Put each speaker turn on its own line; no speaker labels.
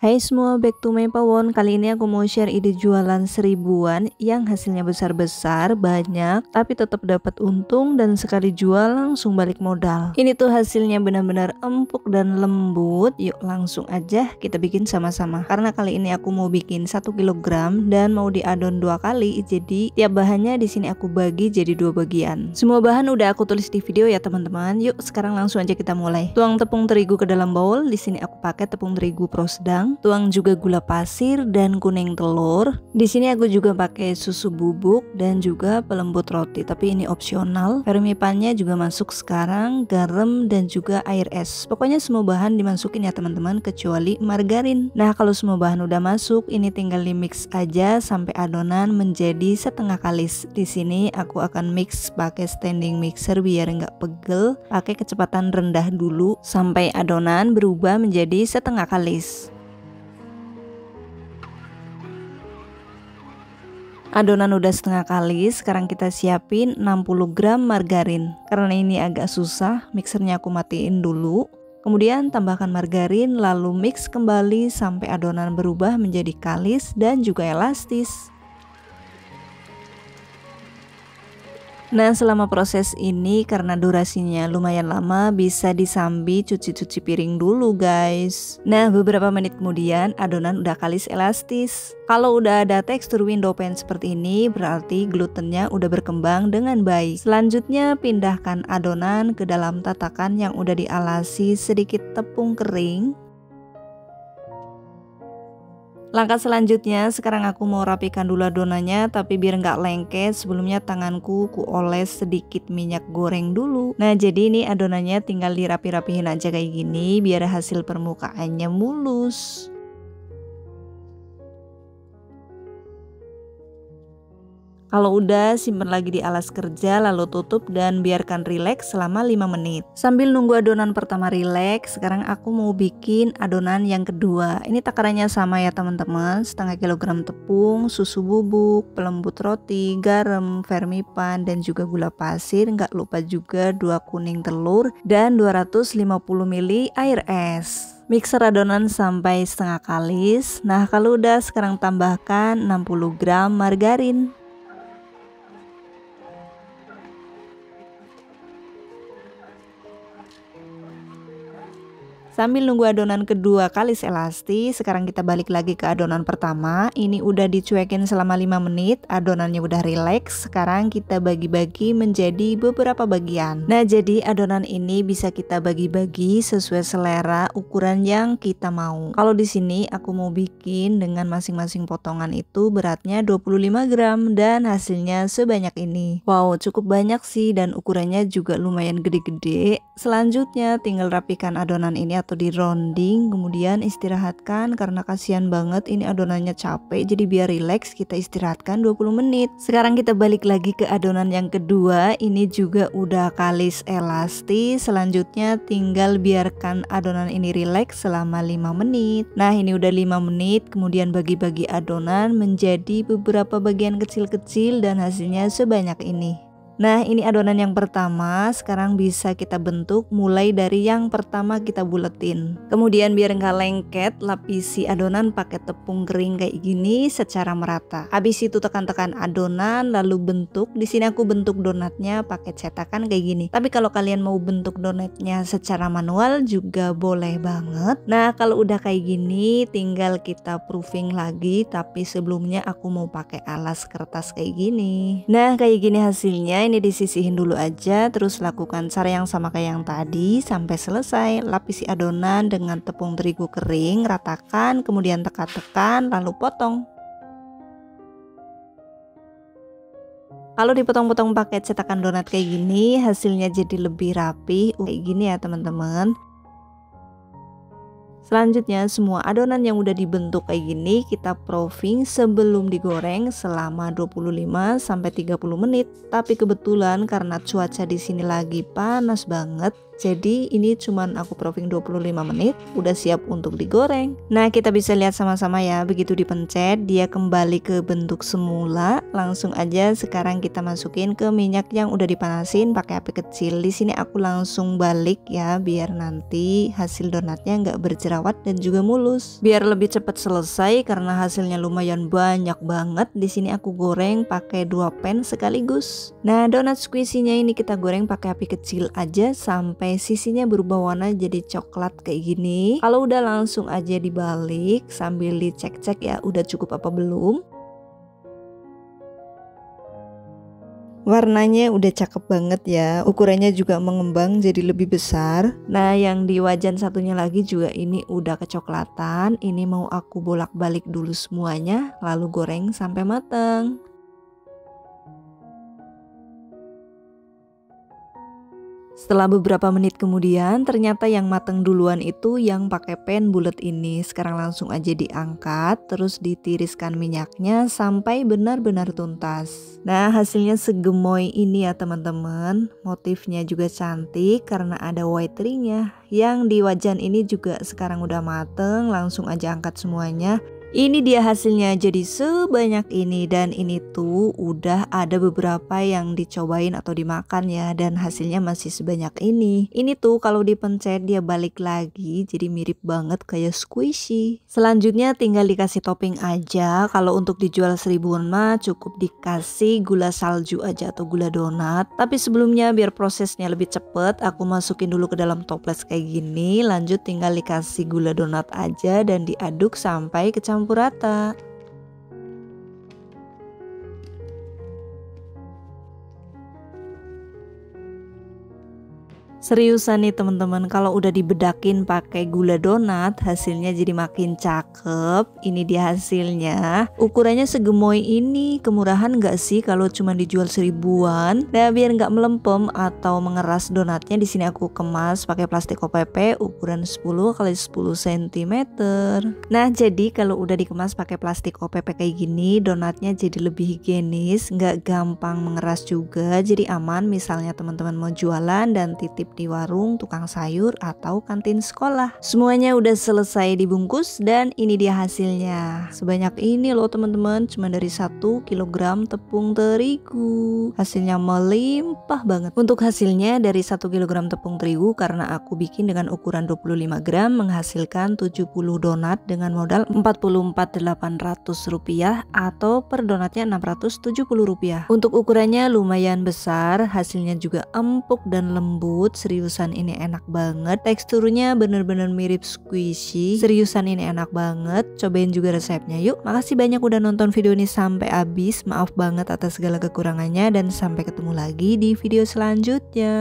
Hai semua, back to my pawon. Kali ini aku mau share ide jualan seribuan yang hasilnya besar-besar, banyak, tapi tetap dapat untung dan sekali jual langsung balik modal. Ini tuh hasilnya benar-benar empuk dan lembut. Yuk langsung aja kita bikin sama-sama. Karena kali ini aku mau bikin 1 kilogram dan mau diadon 2 kali. Jadi tiap bahannya di sini aku bagi jadi 2 bagian. Semua bahan udah aku tulis di video ya teman-teman. Yuk sekarang langsung aja kita mulai. Tuang tepung terigu ke dalam bowl. Di sini aku pakai tepung terigu pro sedang. Tuang juga gula pasir dan kuning telur. Di sini aku juga pakai susu bubuk dan juga pelembut roti, tapi ini opsional. Vermipannya juga masuk sekarang, garam dan juga air es. Pokoknya semua bahan dimasukin ya teman-teman kecuali margarin. Nah, kalau semua bahan udah masuk, ini tinggal di mix aja sampai adonan menjadi setengah kalis. Di sini aku akan mix pakai standing mixer biar nggak pegel. Pakai kecepatan rendah dulu sampai adonan berubah menjadi setengah kalis. Adonan udah setengah kalis, sekarang kita siapin 60 gram margarin. Karena ini agak susah, mixernya aku matiin dulu. Kemudian tambahkan margarin, lalu mix kembali sampai adonan berubah menjadi kalis dan juga elastis. Nah, selama proses ini karena durasinya lumayan lama, bisa disambi cuci-cuci piring dulu guys. Nah, beberapa menit kemudian adonan udah kalis elastis. Kalau udah ada tekstur window pane seperti ini, berarti glutennya udah berkembang dengan baik. Selanjutnya pindahkan adonan ke dalam tatakan yang udah dialasi sedikit tepung kering. Langkah selanjutnya, sekarang aku mau rapikan dulu adonannya, tapi biar nggak lengket sebelumnya tanganku ku oles sedikit minyak goreng dulu. Nah, jadi ini adonannya tinggal dirapi-rapihin aja kayak gini biar hasil permukaannya mulus. Kalau udah, simpen lagi di alas kerja lalu tutup dan biarkan rileks selama 5 menit. Sambil nunggu adonan pertama rileks, sekarang aku mau bikin adonan yang kedua. Ini takarannya sama ya teman-teman, setengah kilogram tepung, susu bubuk, pelembut roti, garam, vermipan, dan juga gula pasir. Nggak lupa juga 2 kuning telur dan 250 ml air es. Mixer adonan sampai setengah kalis. Nah, kalau udah, sekarang tambahkan 60 gram margarin. Sambil nunggu adonan kedua kalis elastis, sekarang kita balik lagi ke adonan pertama. Ini udah dicuekin selama 5 menit, adonannya udah rileks. Sekarang kita bagi-bagi menjadi beberapa bagian. Nah, jadi adonan ini bisa kita bagi-bagi sesuai selera ukuran yang kita mau. Kalau di sini aku mau bikin dengan masing-masing potongan itu beratnya 25 gram dan hasilnya sebanyak ini. Wow, cukup banyak sih dan ukurannya juga lumayan gede-gede. Selanjutnya tinggal rapikan adonan ini atau di rounding, kemudian istirahatkan karena kasihan banget ini adonannya capek, jadi biar rileks kita istirahatkan 20 menit. Sekarang kita balik lagi ke adonan yang kedua, ini juga udah kalis elastis. Selanjutnya tinggal biarkan adonan ini rileks selama 5 menit. Nah, ini udah 5 menit, kemudian bagi-bagi adonan menjadi beberapa bagian kecil-kecil dan hasilnya sebanyak ini. Nah, ini adonan yang pertama, sekarang bisa kita bentuk mulai dari yang pertama kita buletin. Kemudian biar nggak lengket, lapisi adonan pakai tepung kering kayak gini secara merata. Habis itu tekan-tekan adonan lalu bentuk. Di sini aku bentuk donatnya pakai cetakan kayak gini. Tapi kalau kalian mau bentuk donatnya secara manual juga boleh banget. Nah, kalau udah kayak gini tinggal kita proofing lagi, tapi sebelumnya aku mau pakai alas kertas kayak gini. Nah, kayak gini hasilnya. Ini disisihin dulu aja, terus lakukan cara yang sama kayak yang tadi sampai selesai. Lapisi adonan dengan tepung terigu kering, ratakan, kemudian tekan-tekan lalu potong. Kalau dipotong-potong pakai cetakan donat kayak gini, hasilnya jadi lebih rapi kayak gini ya teman-teman. Selanjutnya semua adonan yang udah dibentuk kayak gini kita proofing sebelum digoreng selama 25 sampai 30 menit. Tapi kebetulan karena cuaca di sini lagi panas banget, Jadi ini cuman aku proofing 25 menit udah siap untuk digoreng. Nah, kita bisa lihat sama-sama ya, begitu dipencet dia kembali ke bentuk semula. Langsung aja sekarang kita masukin ke minyak yang udah dipanasin pakai api kecil. Di sini aku langsung balik ya biar nanti hasil donatnya nggak berjerawat dan juga mulus. Biar lebih cepat selesai karena hasilnya lumayan banyak banget. Di sini aku goreng pakai 2 pan sekaligus. Nah, donat squishy-nya ini kita goreng pakai api kecil aja sampai sisinya berubah warna jadi coklat kayak gini. Kalau udah langsung aja dibalik sambil dicek-cek ya udah cukup apa belum. Warnanya udah cakep banget ya, ukurannya juga mengembang jadi lebih besar. Nah, yang di wajan satunya lagi juga ini udah kecoklatan. Ini mau aku bolak-balik dulu semuanya lalu goreng sampai matang. Setelah beberapa menit kemudian ternyata yang mateng duluan itu yang pakai pan bulat ini. Sekarang langsung aja diangkat terus ditiriskan minyaknya sampai benar-benar tuntas. Nah, hasilnya segemoy ini ya teman-teman. Motifnya juga cantik karena ada white ringnya. Yang di wajan ini juga sekarang udah mateng, langsung aja angkat semuanya. Ini dia hasilnya jadi sebanyak ini dan ini tuh udah ada beberapa yang dicobain atau dimakan ya dan hasilnya masih sebanyak ini. Ini tuh kalau dipencet dia balik lagi jadi mirip banget kayak squishy. Selanjutnya tinggal dikasih topping aja. Kalau untuk dijual 1000-an mah cukup dikasih gula salju aja atau gula donat. Tapi sebelumnya biar prosesnya lebih cepet aku masukin dulu ke dalam toples kayak gini. Lanjut tinggal dikasih gula donat aja dan diaduk sampai kecampur rata. Seriusan nih teman-teman, kalau udah dibedakin pakai gula donat hasilnya jadi makin cakep. Ini dia hasilnya. Ukurannya segemoy ini, kemurahan gak sih kalau cuma dijual 1000-an? Nah, biar nggak melempem atau mengeras donatnya di sini aku kemas pakai plastik OPP ukuran 10 x 10 cm. Nah, jadi kalau udah dikemas pakai plastik OPP kayak gini, donatnya jadi lebih higienis, nggak gampang mengeras juga, jadi aman misalnya teman-teman mau jualan dan titip di warung, tukang sayur, atau kantin sekolah. Semuanya udah selesai dibungkus dan ini dia hasilnya. Sebanyak ini loh teman-teman, cuma dari 1 kg tepung terigu. Hasilnya melimpah banget. Untuk hasilnya dari 1 kg tepung terigu karena aku bikin dengan ukuran 25 gram menghasilkan 70 donat dengan modal Rp44.800 atau per donatnya Rp670. Untuk ukurannya lumayan besar, hasilnya juga empuk dan lembut. Seriusan ini enak banget, teksturnya bener-bener mirip squishy. Seriusan ini enak banget, cobain juga resepnya yuk. Makasih banyak udah nonton video ini sampai habis, maaf banget atas segala kekurangannya dan sampai ketemu lagi di video selanjutnya.